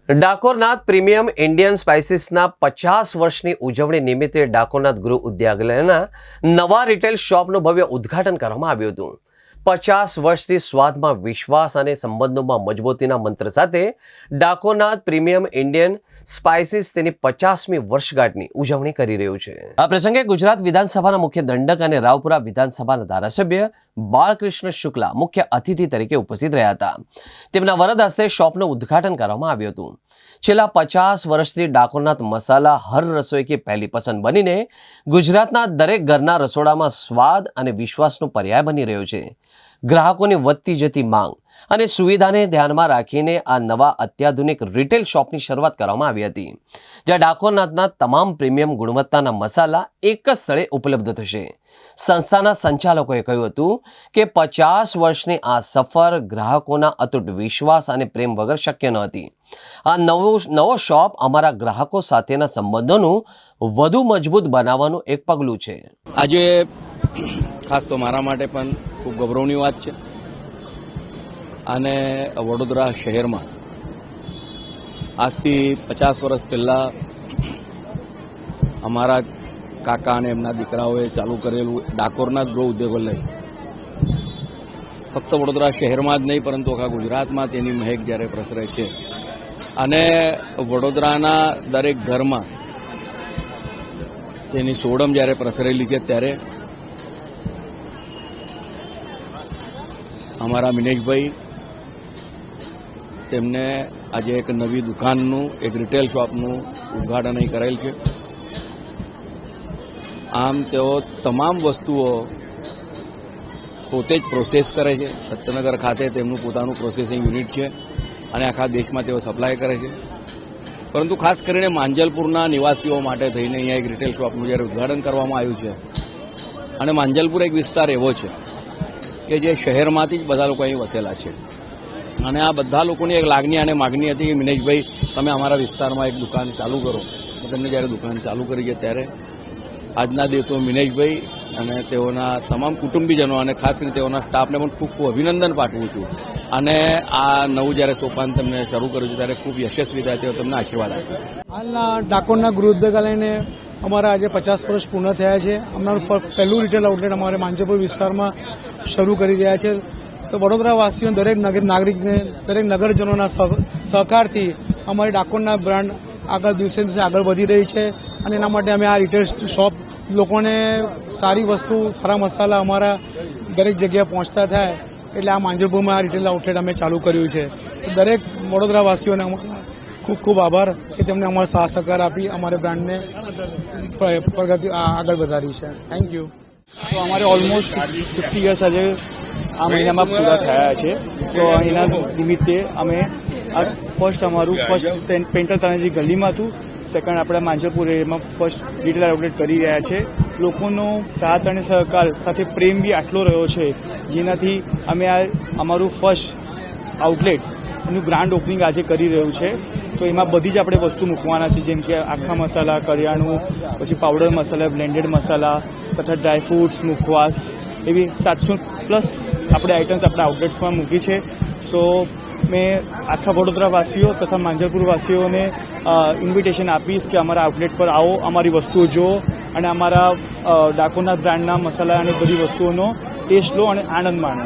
ડાકોરનાથ premium Indian સ્પાઇસીસના 50 વર્ષની ઉજવણી નિમિત્તે ડાકોરનાથ ગૃહ ઉદ્યાલયના નવા રિટેલ શોપનું ભવ્ય ઉદ્ઘાટન કરવામાં આવ્યું હતું। 50 વર્ષથી સ્વાદમાં વિશ્વાસ અને સંબંધોમાં મજબૂતીના મંત્ર સાથે ડાકોરનાથ પ્રીમિયમ ઇન્ડિયન સ્પાઇસીસ તેની 50મી વર્ષગાંઠની ઉજવણી કરી રહ્યું છે। આ પ્રસંગે ગુજરાત વિધાનસભાના મુખ્ય દંડક અને રાવપુરા વિધાનસભાના ધારાસભ્ય બાળકૃષ્ણ શુક્લા મુખ્ય અતિથિ તરીકે ઉપસ્થિત રહ્યા હતા। તેમના વરદ હસ્તે શોપનું ઉદ્ઘાટન કરવામાં આવ્યું હતું। છેલ્લા 50 વર્ષથી ડાકોરનાથ મસાલા હર રસોઈ की પહેલી પસંદ બનીને ગુજરાતના દરેક ઘરના રસોડામાં સ્વાદ અને વિશ્વાસનો પર્યાય બની રહ્યો છે। ગ્રાહકોની વધતી જતી માંગ અને સુવિધાને ધ્યાનમાં રાખીને આ નવા અત્યાધુનિક રિટેલ શોપની શરૂઆત કરવામાં આવી હતી, જ્યાં ડાકોરનાથના તમામ પ્રીમિયમ ગુણવત્તાના મસાલા એક જ સ્થળે ઉપલબ્ધ થશે। સંસ્થાના સંચાલકોએ કહ્યું હતું કે 50 વર્ષની આ સફર ગ્રાહકોના અતૂટ વિશ્વાસ અને પ્રેમ વગર શક્ય ન હતી। આ નવો શોપ અમારા ગ્રાહકો સાથેના સંબંધોનું વધુ મજબૂત બનાવવાનું એક પગલું છે। આજે ખાસ તો મારા માટે પણ ખૂબ ગૌરવની વાત છે અને વડોદરા શહેરમાં આજથી 50 વર્ષ પહેલાં અમારા કાકા અને એમના દીકરાઓએ ચાલુ કરેલું ડાકોરનાથ ગૃહ ઉદ્યાલય ફક્ત વડોદરા શહેરમાં જ નહીં પરંતુ આખા ગુજરાતમાં તેની મહેક જ્યારે પ્રસરે છે અને વડોદરાના દરેક ઘરમાં તેની સોડમ જ્યારે પ્રસરેલી છે ત્યારે અમારા મિનેશભાઈ તેમને આજે એક નવી દુકાનનું એક રિટેલ શોપનું ઉદ્ઘાટન અહીં કરેલ છે। આમ તેઓ તમામ વસ્તુઓ પોતે જ પ્રોસેસ કરે છે। સત્યનગર ખાતે તેમનું પોતાનું પ્રોસેસિંગ યુનિટ છે અને આખા દેશમાં તેઓ સપ્લાય કરે છે, પરંતુ ખાસ કરીને માંજલપુરના નિવાસીઓ માટે થઈને અહીંયા એક રિટેલ શોપનું જ્યારે ઉદ્ઘાટન કરવામાં આવ્યું છે અને માંજલપુર એક વિસ્તાર એવો છે કે જે શહેરમાંથી જ બધા લોકો અહીં વસેલા છે અને આ બધા લોકોની એક લાગણી અને માગણી હતી કે મિનેશભાઈ તમે અમારા વિસ્તારમાં એક દુકાન ચાલુ કરો। તો તેમને જ્યારે દુકાન ચાલુ કરી છે ત્યારે આજના દિવસો મિનેશભાઈ અને તેઓના તમામ કુટુંબીજનો અને ખાસ કરીને તેઓના સ્ટાફને પણ ખૂબ ખૂબ અભિનંદન પાઠવું છું અને આ નવું જ્યારે સોપાન તેમને શરૂ કર્યું છે ત્યારે ખૂબ યશસ્વી થાય તેઓ તમને આશીર્વાદ આપ્યો છે। હાલના ડાકોરના ગૃહ ઉદ્યાલયને અમારા આજે 50 વર્ષ પૂર્ણ થયા છે। અમારું પહેલું રિટેલ આઉટલેટ અમારે માંજલપુર વિસ્તારમાં શરૂ કરી રહ્યા છે। તો વડોદરાવાસીઓ દરેક નાગરિકને દરેક નગરજનોના સહકારથી અમારી ડાકોરના બ્રાન્ડ આગળ દિવસે દિવસે આગળ વધી રહી છે અને એના માટે અમે આ રિટેલ શોપ લોકોને સારી વસ્તુ સારા મસાલા અમારા દરેક જગ્યાએ પહોંચતા થાય એટલે આ માંજલપુરમાં આ રિટેલ આઉટલેટ અમે ચાલુ કર્યું છે। દરેક વડોદરાવાસીઓને અમારા ખૂબ ખૂબ આભાર કે તેમણે અમારો સાથ સહકાર આપી અમારે બ્રાન્ડને પ્રગતિ આગળ વધારી છે। Thank you. તો અમારે ઓલમોસ્ટ 50 યર્સ આજે આ મહિનામાં પૂરા થયા છે। સો એના નિમિત્તે અમે આ અમારું ફર્સ્ટ પેન્ટર તાનાજી ગલીમાં હતું, સેકન્ડ આપણે માંજલપુર એરિયામાં ફર્સ્ટ રિટેલ આઉટલેટ કરી રહ્યા છે। લોકોનો સાથ અને સહકાર સાથે પ્રેમ બી આટલો રહ્યો છે જેનાથી અમે આ અમારું ફર્સ્ટ આઉટલેટ એનું ગ્રાન્ડ ઓપનિંગ આજે કરી રહ્યું છે। તો એમાં બધી જ આપણે વસ્તુ મૂકવાના છે, જેમ કે આખા મસાલા, કરિયાણું, પછી પાવડર મસાલા, બ્લેન્ડેડ મસાલા તથા ડ્રાયફ્રૂટ્સ, મુખવાસ એવી 700+ આપણે આઇટમ્સ આપણા આઉટલેટ્સમાં મૂકી છે। સો મેં આખા વડોદરાવાસીઓ તથા માંજલપુરવાસીઓને ઇન્વિટેશન આપીશ કે અમારા આઉટલેટ પર આવો, અમારી વસ્તુઓ જુઓ અને અમારા ડાકોરના બ્રાન્ડના મસાલા અને બધી વસ્તુઓનો ટેસ્ટ લો અને આનંદ માણો।